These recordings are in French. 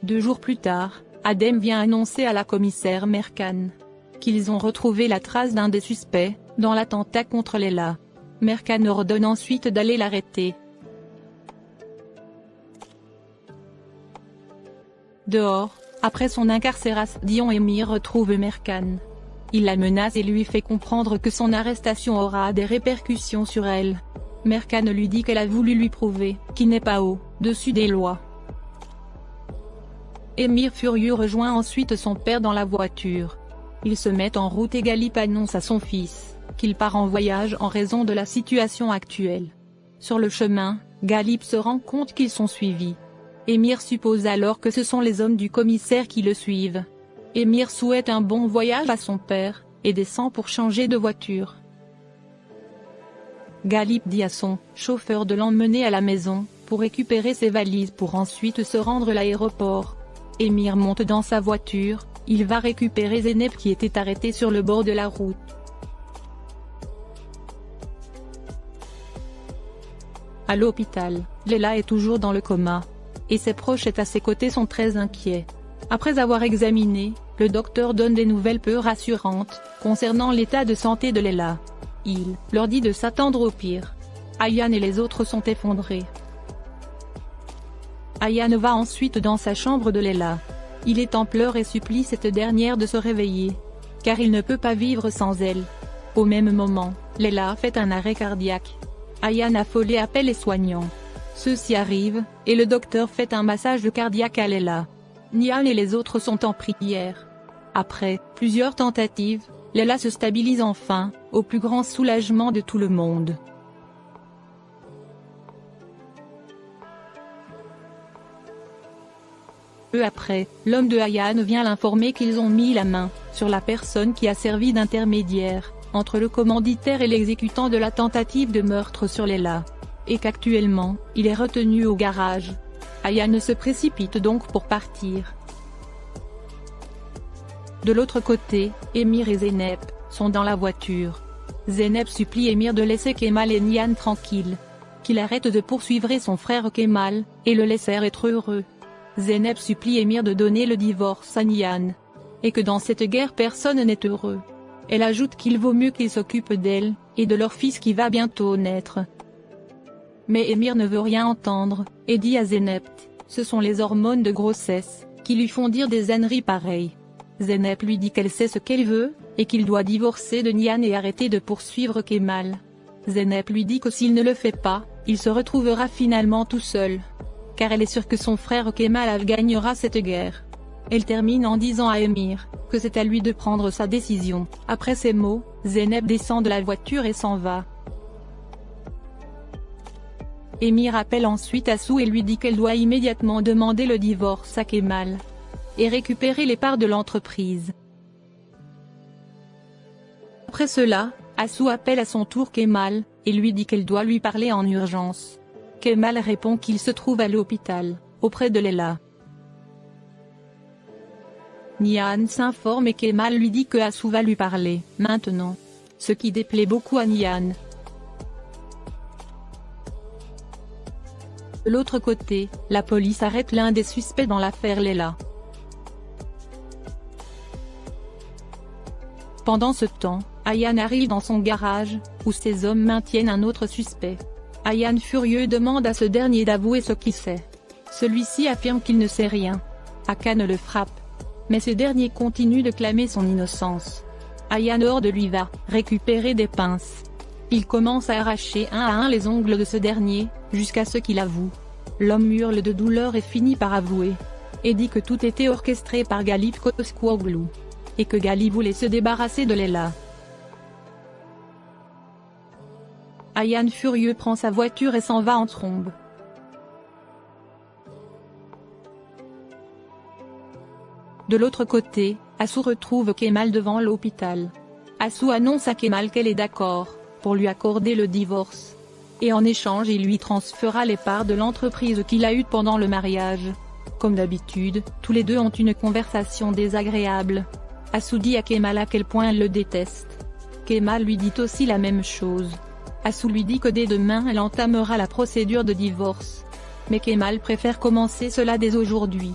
2 jours plus tard, Adem vient annoncer à la commissaire Mercan qu'ils ont retrouvé la trace d'un des suspects dans l'attentat contre Leila. Mercan ordonne ensuite d'aller l'arrêter. Dehors, après son incarcération, Emir retrouve Mercan. Il la menace et lui fait comprendre que son arrestation aura des répercussions sur elle. Mercan lui dit qu'elle a voulu lui prouver qu'il n'est pas au-dessus des lois. Emir furieux rejoint ensuite son père dans la voiture. Ils se mettent en route et Galip annonce à son fils qu'il part en voyage en raison de la situation actuelle. Sur le chemin, Galip se rend compte qu'ils sont suivis. Emir suppose alors que ce sont les hommes du commissaire qui le suivent. Emir souhaite un bon voyage à son père, et descend pour changer de voiture. Galip dit à son chauffeur de l'emmener à la maison, pour récupérer ses valises pour ensuite se rendre à l'aéroport. Emir monte dans sa voiture, il va récupérer Zeynep qui était arrêtée sur le bord de la route. À l'hôpital, Leila est toujours dans le coma. Et ses proches à ses côtés sont très inquiets. Après avoir examiné, le docteur donne des nouvelles peu rassurantes concernant l'état de santé de Leila. Il leur dit de s'attendre au pire. Ayane et les autres sont effondrés. Ayane va ensuite dans sa chambre de Leila. Il est en pleurs et supplie cette dernière de se réveiller, car il ne peut pas vivre sans elle. Au même moment, Leila fait un arrêt cardiaque. Ayane affolée appelle les soignants. Ceux-ci arrivent, et le docteur fait un massage cardiaque à Leila. Nihan et les autres sont en prière. Après plusieurs tentatives, Leila se stabilise enfin, au plus grand soulagement de tout le monde. Peu après, l'homme de Ayane vient l'informer qu'ils ont mis la main sur la personne qui a servi d'intermédiaire entre le commanditaire et l'exécutant de la tentative de meurtre sur Leila, et qu'actuellement, il est retenu au garage. Ayane se précipite donc pour partir. De l'autre côté, Emir et Zeynep sont dans la voiture. Zeynep supplie Emir de laisser Kemal et Nihan tranquilles, qu'il arrête de poursuivre son frère Kemal, et le laisser être heureux. Zeynep supplie Emir de donner le divorce à Nihan, et que dans cette guerre personne n'est heureux. Elle ajoute qu'il vaut mieux qu'il s'occupe d'elle, et de leur fils qui va bientôt naître. Mais Emir ne veut rien entendre, et dit à Zeynep, ce sont les hormones de grossesse, qui lui font dire des âneries pareilles. Zeynep lui dit qu'elle sait ce qu'elle veut, et qu'il doit divorcer de Nihan et arrêter de poursuivre Kemal. Zeynep lui dit que s'il ne le fait pas, il se retrouvera finalement tout seul. Car elle est sûre que son frère Kemal gagnera cette guerre. Elle termine en disant à Emir, que c'est à lui de prendre sa décision. Après ces mots, Zeynep descend de la voiture et s'en va. Emir appelle ensuite Assou et lui dit qu'elle doit immédiatement demander le divorce à Kemal, et récupérer les parts de l'entreprise. Après cela, Assou appelle à son tour Kemal, et lui dit qu'elle doit lui parler en urgence. Kemal répond qu'il se trouve à l'hôpital, auprès de Leila. Nihan s'informe et Kemal lui dit que Assou va lui parler, maintenant. Ce qui déplaît beaucoup à Nihan. De l'autre côté, la police arrête l'un des suspects dans l'affaire Leila. Pendant ce temps, Ayane arrive dans son garage, où ses hommes maintiennent un autre suspect. Ayane furieux demande à ce dernier d'avouer ce qu'il sait. Celui-ci affirme qu'il ne sait rien. Hakan le frappe. Mais ce dernier continue de clamer son innocence. Ayane hors lui va récupérer des pinces. Il commence à arracher un à un les ongles de ce dernier, jusqu'à ce qu'il avoue. L'homme hurle de douleur et finit par avouer. Et dit que tout était orchestré par Galip Koskuoglu. Et que Galip voulait se débarrasser de Leila. Ayane furieux prend sa voiture et s'en va en trombe. De l'autre côté, Assou retrouve Kemal devant l'hôpital. Assou annonce à Kemal qu'elle est d'accord pour lui accorder le divorce. Et en échange il lui transférera les parts de l'entreprise qu'il a eues pendant le mariage. Comme d'habitude, tous les deux ont une conversation désagréable. Assou dit à Kemal à quel point elle le déteste. Kemal lui dit aussi la même chose. Assou lui dit que dès demain elle entamera la procédure de divorce. Mais Kemal préfère commencer cela dès aujourd'hui.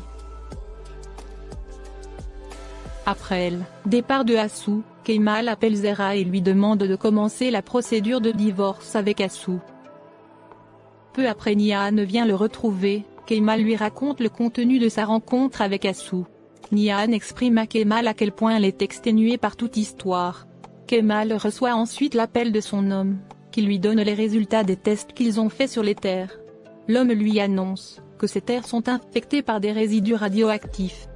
Après le départ de Assou, Kemal appelle Zehra et lui demande de commencer la procédure de divorce avec Assou. Peu après, Nihan vient le retrouver. Kemal lui raconte le contenu de sa rencontre avec Assou. Nihan exprime à Kemal à quel point elle est exténuée par toute histoire. Kemal reçoit ensuite l'appel de son homme, qui lui donne les résultats des tests qu'ils ont faits sur les terres. L'homme lui annonce que ces terres sont infectées par des résidus radioactifs.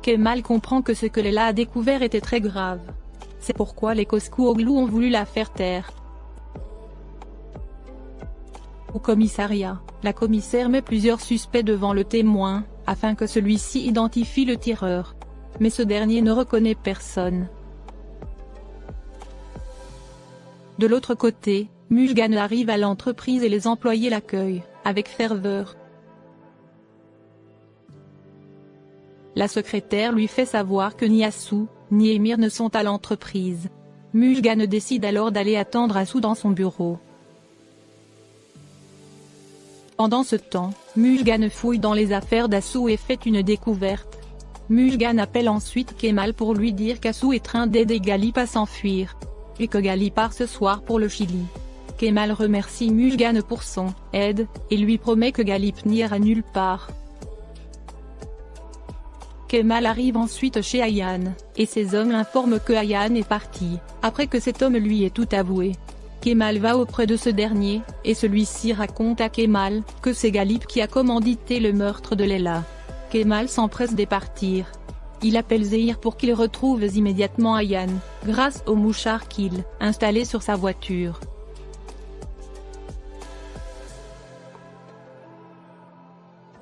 Kemal comprend que ce que Leila a découvert était très grave. C'est pourquoi les Koskuoglu ont voulu la faire taire. Au commissariat, la commissaire met plusieurs suspects devant le témoin, afin que celui-ci identifie le tireur. Mais ce dernier ne reconnaît personne. De l'autre côté, Müjgan arrive à l'entreprise et les employés l'accueillent, avec ferveur. La secrétaire lui fait savoir que ni Assou, ni Emir ne sont à l'entreprise. Müjgan décide alors d'aller attendre Assou dans son bureau. Pendant ce temps, Müjgan fouille dans les affaires d'Assou et fait une découverte. Müjgan appelle ensuite Kemal pour lui dire qu'Assou est en train d'aider Galip à s'enfuir, et que Galip part ce soir pour le Chili. Kemal remercie Müjgan pour son aide, et lui promet que Galip n'ira nulle part. Kemal arrive ensuite chez Ayhan, et ses hommes l'informent que Ayhan est parti, après que cet homme lui ait tout avoué. Kemal va auprès de ce dernier, et celui-ci raconte à Kemal que c'est Galip qui a commandité le meurtre de Leila. Kemal s'empresse de partir. Il appelle Zehir pour qu'il retrouve immédiatement Ayhan, grâce au mouchard qu'il installé sur sa voiture.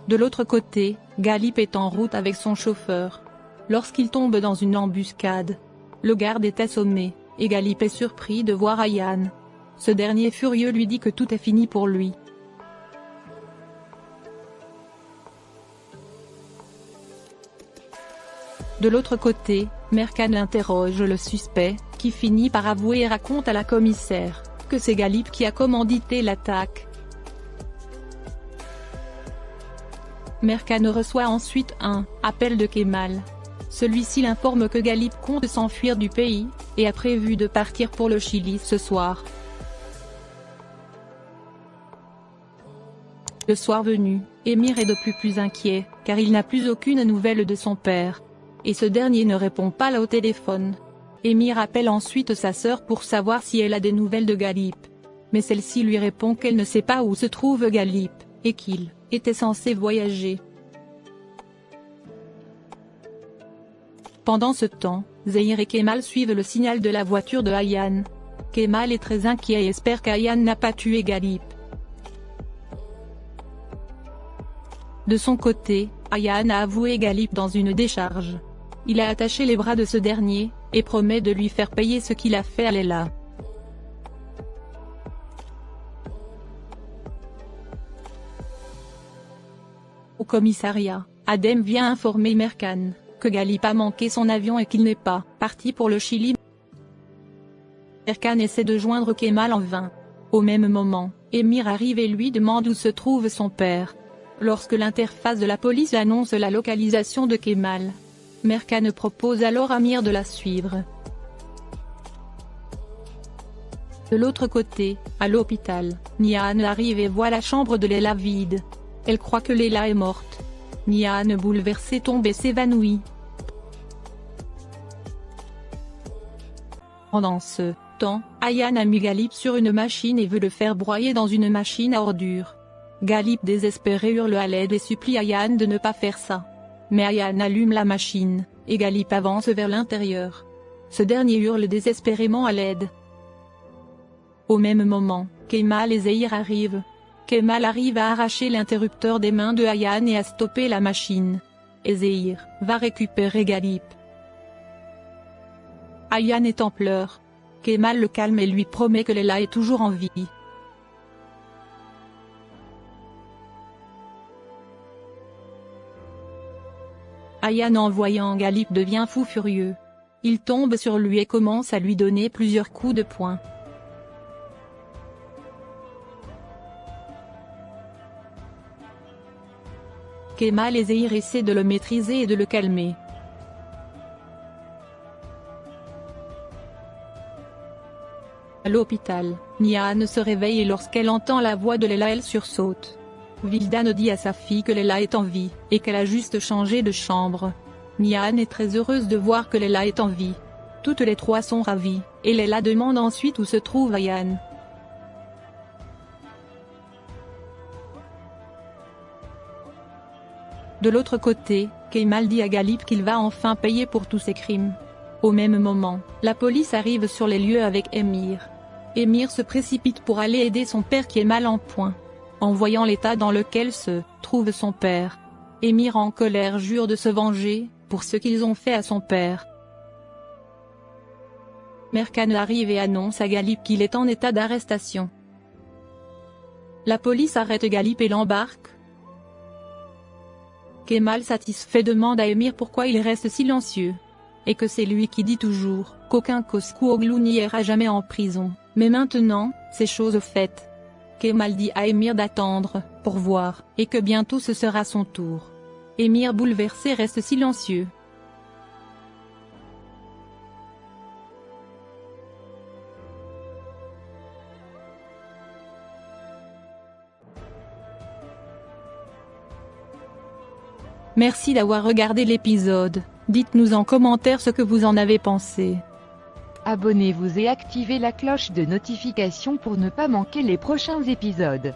De l'autre côté, Galip est en route avec son chauffeur. Lorsqu'il tombe dans une embuscade, le garde est assommé, et Galip est surpris de voir Ayhan. Ce dernier furieux lui dit que tout est fini pour lui. De l'autre côté, Merkan interroge le suspect, qui finit par avouer et raconte à la commissaire que c'est Galip qui a commandité l'attaque. Merkan reçoit ensuite un appel de Kemal. Celui-ci l'informe que Galip compte s'enfuir du pays, et a prévu de partir pour le Chili ce soir. Le soir venu, Emir est de plus inquiet, car il n'a plus aucune nouvelle de son père. Et ce dernier ne répond pas au téléphone. Emir appelle ensuite sa sœur pour savoir si elle a des nouvelles de Galip. Mais celle-ci lui répond qu'elle ne sait pas où se trouve Galip, et qu'il était censé voyager. Pendant ce temps, Zehir et Kemal suivent le signal de la voiture de Ayhan. Kemal est très inquiet et espère qu'Ayhan n'a pas tué Galip. De son côté, Ayhan a avoué Galip dans une décharge. Il a attaché les bras de ce dernier, et promet de lui faire payer ce qu'il a fait à Leila. Au commissariat, Adem vient informer Merkan que Galip a manqué son avion et qu'il n'est pas parti pour le Chili. Merkan essaie de joindre Kemal en vain. Au même moment, Emir arrive et lui demande où se trouve son père. Lorsque l'interface de la police annonce la localisation de Kemal, Merkan propose alors à Amir de la suivre. De l'autre côté, à l'hôpital, Nihan arrive et voit la chambre de Leila vide. Elle croit que Leila est morte. Nihan bouleversée tombe et s'évanouit. Pendant ce temps, Ayhan a mis Galip sur une machine et veut le faire broyer dans une machine à ordures. Galip désespéré hurle à l'aide et supplie Ayhan de ne pas faire ça. Mais Ayhan allume la machine, et Galip avance vers l'intérieur. Ce dernier hurle désespérément à l'aide. Au même moment, Kemal et Zehir arrivent. Kemal arrive à arracher l'interrupteur des mains de Ayhan et à stopper la machine. Et Zehir va récupérer Galip. Ayhan est en pleurs. Kemal le calme et lui promet que Leila est toujours en vie. Ayhan en voyant Galip devient fou furieux. Il tombe sur lui et commence à lui donner plusieurs coups de poing. Kemal et Zehir essaient de le maîtriser et de le calmer. l'hôpital, Nihan se réveille et lorsqu'elle entend la voix de Leila, elle sursaute. Vildan dit à sa fille que Leila est en vie, et qu'elle a juste changé de chambre. Nihan est très heureuse de voir que Leila est en vie. Toutes les trois sont ravies, et Leila demande ensuite où se trouve Ayaan. De l'autre côté, Kemal dit à Galip qu'il va enfin payer pour tous ses crimes. Au même moment, la police arrive sur les lieux avec Emir. Emir se précipite pour aller aider son père qui est mal en point. En voyant l'état dans lequel se trouve son père, Emir en colère jure de se venger pour ce qu'ils ont fait à son père. Merkan arrive et annonce à Galip qu'il est en état d'arrestation. La police arrête Galip et l'embarque. Kemal satisfait demande à Emir pourquoi il reste silencieux. Et que c'est lui qui dit toujours qu'aucun Koskuoglu n'ira jamais en prison, mais maintenant, c'est chose faite. Kemal dit à Emir d'attendre, pour voir, et que bientôt ce sera son tour. Emir bouleversé reste silencieux. Merci d'avoir regardé l'épisode, dites-nous en commentaire ce que vous en avez pensé. Abonnez-vous et activez la cloche de notification pour ne pas manquer les prochains épisodes.